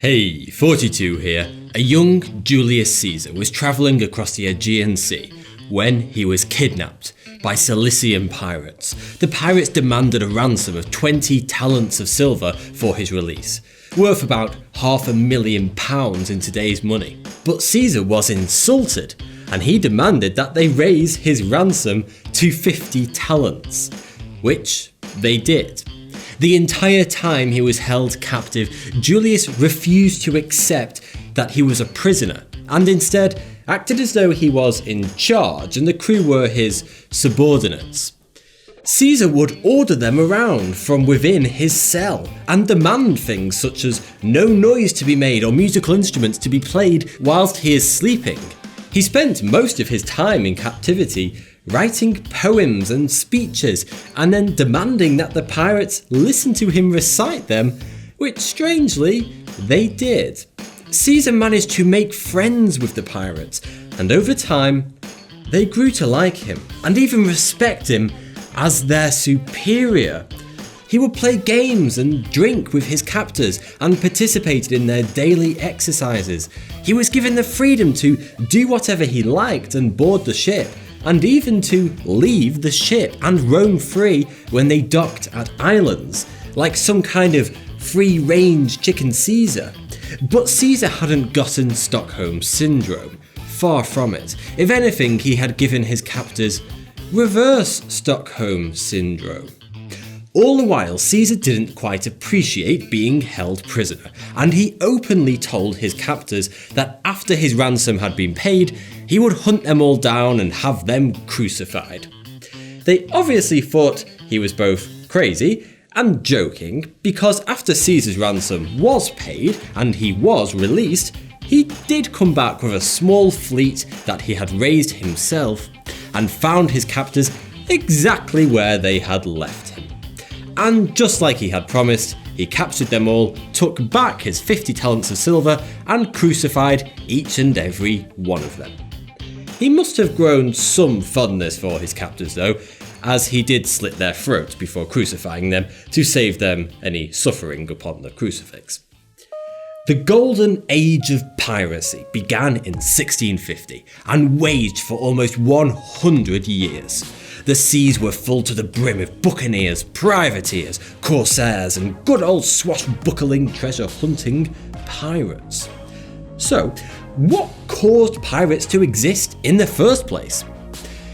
Hey, 42 here. A young Julius Caesar was travelling across the Aegean Sea when he was kidnapped by Cilician pirates. The pirates demanded a ransom of 20 talents of silver for his release, worth about £500,000 in today's money. But Caesar was insulted, and he demanded that they raise his ransom to 50 talents, which they did. The entire time he was held captive, Julius refused to accept that he was a prisoner, and instead acted as though he was in charge and the crew were his subordinates. Caesar would order them around from within his cell and demand things such as no noise to be made or musical instruments to be played whilst he is sleeping. He spent most of his time in captivity writing poems and speeches and then demanding that the pirates listen to him recite them, which strangely they did. Caesar managed to make friends with the pirates, and over time they grew to like him and even respect him as their superior. He would play games and drink with his captors and participated in their daily exercises. He was given the freedom to do whatever he liked and board the ship, and even to leave the ship and roam free when they docked at islands, like some kind of free-range chicken Caesar. But Caesar hadn't gotten Stockholm Syndrome, far from it. If anything, he had given his captors reverse Stockholm Syndrome. All the while, Caesar didn't quite appreciate being held prisoner, and he openly told his captors that after his ransom had been paid, he would hunt them all down and have them crucified. They obviously thought he was both crazy and joking, because after Caesar's ransom was paid and he was released, he did come back with a small fleet that he had raised himself and found his captors exactly where they had left him. And just like he had promised, he captured them all, took back his 50 talents of silver, and crucified each and every one of them. He must have grown some fondness for his captors though, as he did slit their throats before crucifying them to save them any suffering upon the crucifix. The golden age of piracy began in 1650 and waged for almost 100 years. The seas were full to the brim of buccaneers, privateers, corsairs, and good old swashbuckling treasure-hunting pirates. So, what caused pirates to exist in the first place?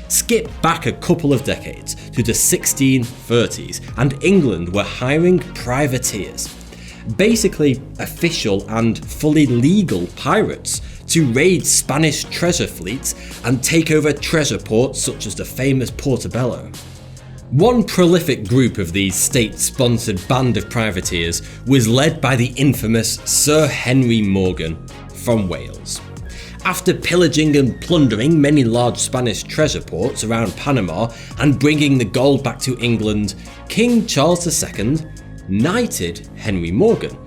Skip back a couple of decades to the 1630s, and England were hiring privateers, basically official and fully legal pirates, to raid Spanish treasure fleets and take over treasure ports such as the famous Portobello. One prolific group of these state-sponsored band of privateers was led by the infamous Sir Henry Morgan from Wales. After pillaging and plundering many large Spanish treasure ports around Panama and bringing the gold back to England, King Charles II knighted Henry Morgan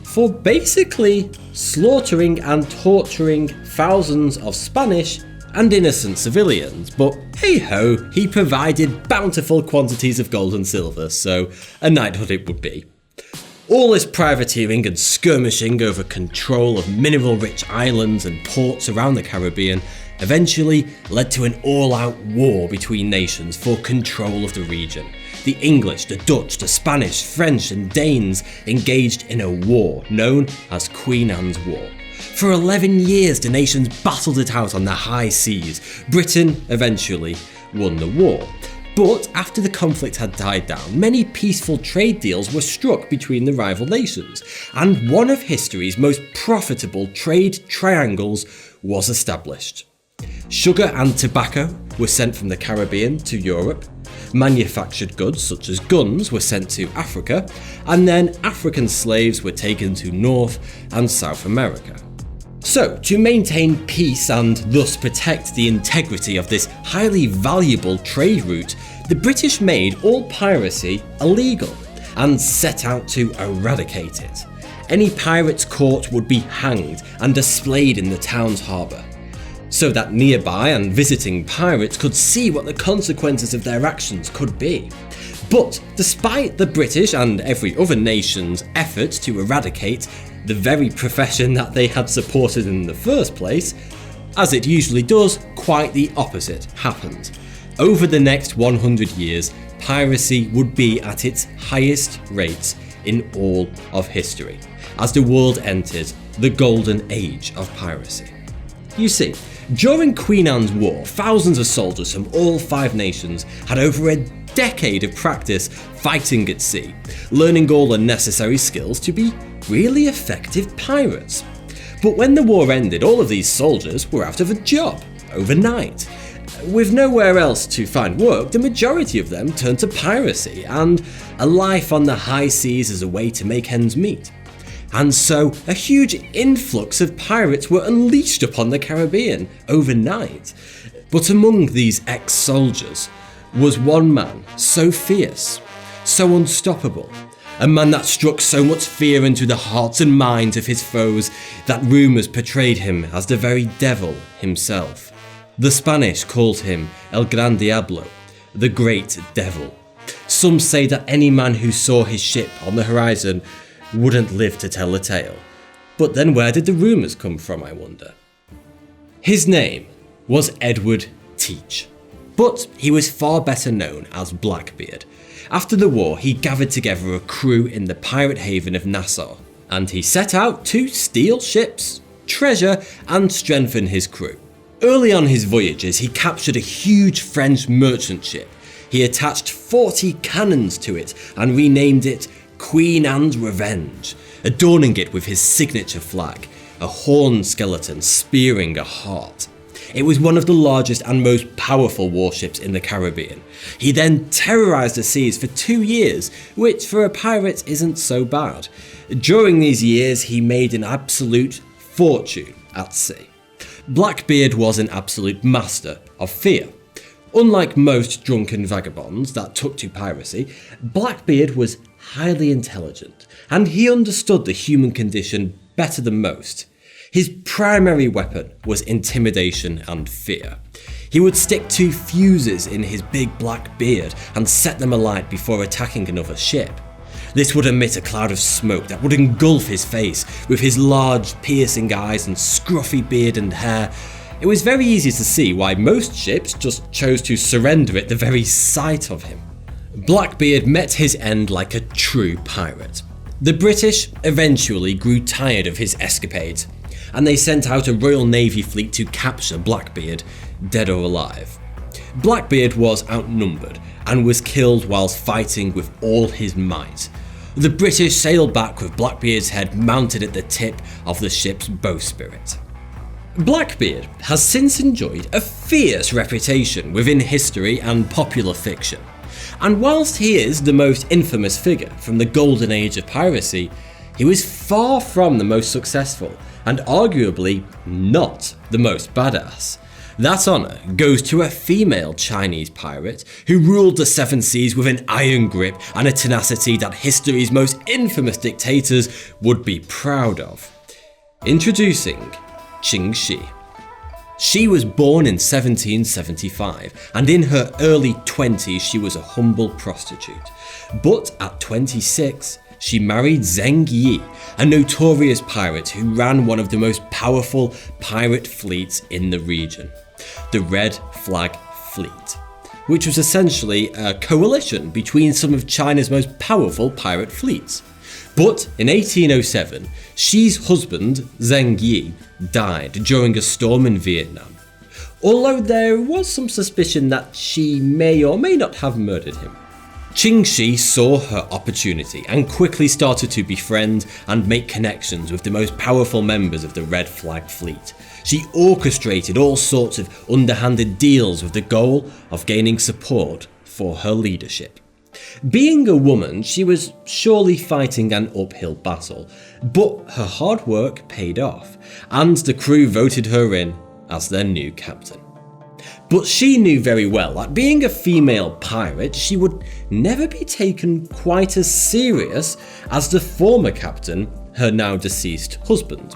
for basically slaughtering and torturing thousands of Spanish and innocent civilians. But hey ho, he provided bountiful quantities of gold and silver, so a knighthood it would be. All this privateering and skirmishing over control of mineral-rich islands and ports around the Caribbean eventually led to an all-out war between nations for control of the region. The English, the Dutch, the Spanish, French and Danes engaged in a war known as Queen Anne's War. For 11 years the nations battled it out on the high seas. Britain eventually won the war. But after the conflict had died down, many peaceful trade deals were struck between the rival nations, and one of history's most profitable trade triangles was established. Sugar and tobacco were sent from the Caribbean to Europe, manufactured goods such as guns were sent to Africa, and then African slaves were taken to North and South America. So, to maintain peace and thus protect the integrity of this highly valuable trade route, the British made all piracy illegal and set out to eradicate it. Any pirates caught would be hanged and displayed in the town's harbour, so that nearby and visiting pirates could see what the consequences of their actions could be. But despite the British and every other nation's efforts to eradicate, the very profession that they had supported in the first place, as it usually does, quite the opposite happened. Over the next 100 years, piracy would be at its highest rates in all of history, as the world entered the golden age of piracy. You see, during Queen Anne's War, thousands of soldiers from all 5 nations had over a decade of practice fighting at sea, learning all the necessary skills to be really effective pirates. But when the war ended, all of these soldiers were out of a job overnight. With nowhere else to find work, the majority of them turned to piracy and a life on the high seas as a way to make ends meet. And so a huge influx of pirates were unleashed upon the Caribbean overnight. But among these ex-soldiers was one man so fierce, so unstoppable, a man that struck so much fear into the hearts and minds of his foes that rumours portrayed him as the very devil himself. The Spanish called him El Gran Diablo, the Great Devil. Some say that any man who saw his ship on the horizon wouldn't live to tell the tale. But then where did the rumours come from, I wonder? His name was Edward Teach, but he was far better known as Blackbeard. After the war, he gathered together a crew in the pirate haven of Nassau, and he set out to steal ships, treasure, and strengthen his crew. Early on his voyages, he captured a huge French merchant ship. He attached 40 cannons to it and renamed it Queen Anne's Revenge, adorning it with his signature flag, a horned skeleton spearing a heart. It was one of the largest and most powerful warships in the Caribbean. He then terrorised the seas for 2 years, which for a pirate isn't so bad. During these years, he made an absolute fortune at sea. Blackbeard was an absolute master of fear. Unlike most drunken vagabonds that took to piracy, Blackbeard was highly intelligent, and he understood the human condition better than most. His primary weapon was intimidation and fear. He would stick 2 fuses in his big black beard and set them alight before attacking another ship. This would emit a cloud of smoke that would engulf his face with his large, piercing eyes and scruffy beard and hair. It was very easy to see why most ships just chose to surrender at the very sight of him. Blackbeard met his end like a true pirate. The British eventually grew tired of his escapades, and they sent out a Royal Navy fleet to capture Blackbeard, dead or alive. Blackbeard was outnumbered and was killed whilst fighting with all his might. The British sailed back with Blackbeard's head mounted at the tip of the ship's bowsprit. Blackbeard has since enjoyed a fierce reputation within history and popular fiction, and whilst he is the most infamous figure from the golden age of piracy, he was far from the most successful and arguably not the most badass. That honour goes to a female Chinese pirate who ruled the 7 seas with an iron grip and a tenacity that history's most infamous dictators would be proud of. Introducing Ching She. She was born in 1775, and in her early 20s she was a humble prostitute. But at 26, she married Zheng Yi, a notorious pirate who ran one of the most powerful pirate fleets in the region, the Red Flag Fleet, which was essentially a coalition between some of China's most powerful pirate fleets. But in 1807, Xi's husband, Zheng Yi, died during a storm in Vietnam, although there was some suspicion that Xi may or may not have murdered him. Ching She saw her opportunity and quickly started to befriend and make connections with the most powerful members of the Red Flag Fleet. She orchestrated all sorts of underhanded deals with the goal of gaining support for her leadership. Being a woman, she was surely fighting an uphill battle, but her hard work paid off, and the crew voted her in as their new captain. But she knew very well that being a female pirate, she would never be taken quite as serious as the former captain, her now deceased husband.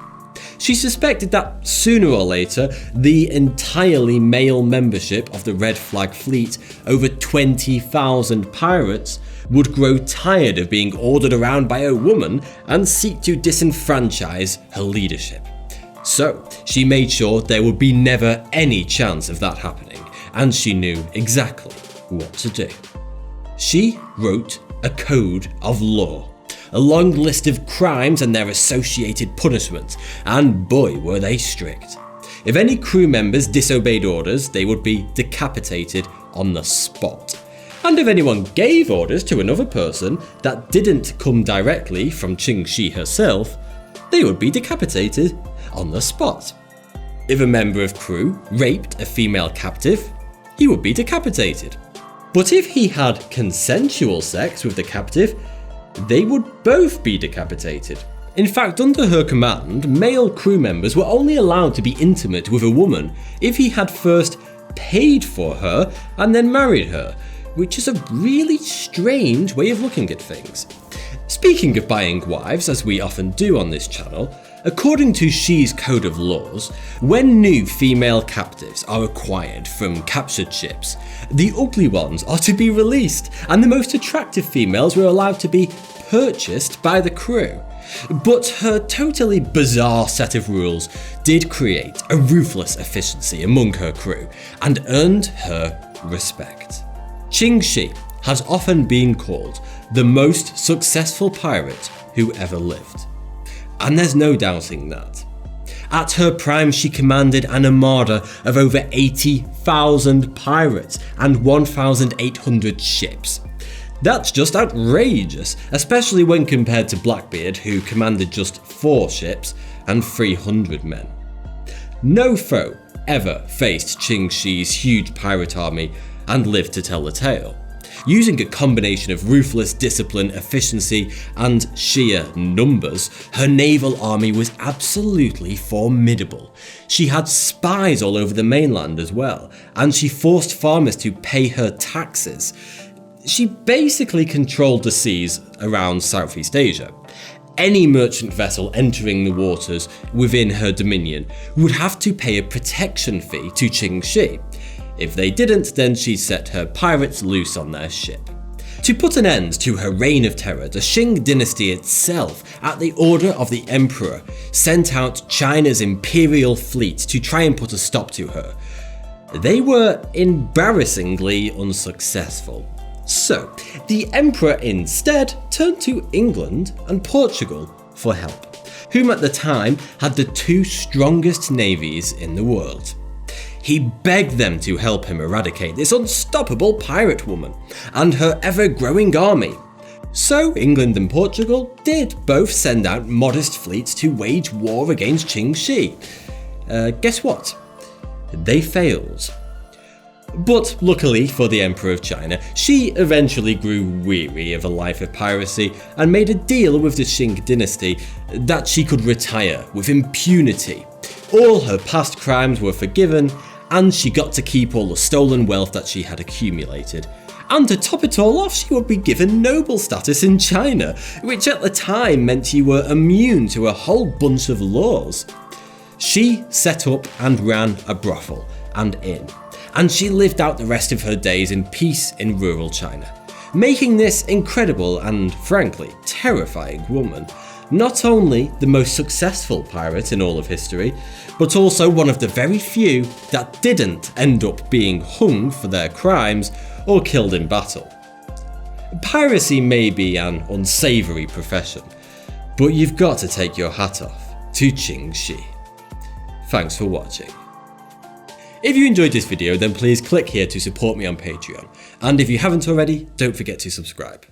She suspected that sooner or later, the entirely male membership of the Red Flag Fleet, over 20,000 pirates, would grow tired of being ordered around by a woman and seek to disenfranchise her leadership. So she made sure there would be never any chance of that happening, and she knew exactly what to do. She wrote a code of law, a long list of crimes and their associated punishments, and boy were they strict. If any crew members disobeyed orders, they would be decapitated on the spot. And if anyone gave orders to another person that didn't come directly from Ching She herself, they would be decapitated on the spot. If a member of crew raped a female captive, he would be decapitated. But if he had consensual sex with the captive, they would both be decapitated. In fact, under her command, male crew members were only allowed to be intimate with a woman if he had first paid for her and then married her, which is a really strange way of looking at things. Speaking of buying wives, as we often do on this channel, according to She's code of laws, when new female captives are acquired from captured ships, the ugly ones are to be released, and the most attractive females were allowed to be purchased by the crew. But her totally bizarre set of rules did create a ruthless efficiency among her crew and earned her respect. Ching She has often been called the most successful pirate who ever lived. And there's no doubting that. At her prime, she commanded an armada of over 80,000 pirates and 1,800 ships. That's just outrageous, especially when compared to Blackbeard, who commanded just 4 ships and 300 men. No foe ever faced Ching She's huge pirate army and lived to tell the tale. Using a combination of ruthless discipline, efficiency, and sheer numbers, her naval army was absolutely formidable. She had spies all over the mainland as well, and she forced farmers to pay her taxes. She basically controlled the seas around Southeast Asia. Any merchant vessel entering the waters within her dominion would have to pay a protection fee to Ching She. If they didn't, then she set her pirates loose on their ship. To put an end to her reign of terror, the Qing dynasty itself, at the order of the emperor, sent out China's imperial fleet to try and put a stop to her. They were embarrassingly unsuccessful. So, the emperor instead turned to England and Portugal for help, whom at the time had the 2 strongest navies in the world. He begged them to help him eradicate this unstoppable pirate woman and her ever-growing army. So England and Portugal did both send out modest fleets to wage war against Ching She. Guess what? They failed. But luckily for the Emperor of China, she eventually grew weary of a life of piracy and made a deal with the Qing dynasty that she could retire with impunity. All her past crimes were forgiven, and she got to keep all the stolen wealth that she had accumulated. And to top it all off, she would be given noble status in China, which at the time meant you were immune to a whole bunch of laws. She set up and ran a brothel and inn, and she lived out the rest of her days in peace in rural China, making this incredible and, frankly, terrifying woman not only the most successful pirate in all of history, but also one of the very few that didn't end up being hung for their crimes or killed in battle. Piracy may be an unsavoury profession, but you've got to take your hat off to Ching She. Thanks for watching. If you enjoyed this video, then please click here to support me on Patreon, and if you haven't already, don't forget to subscribe.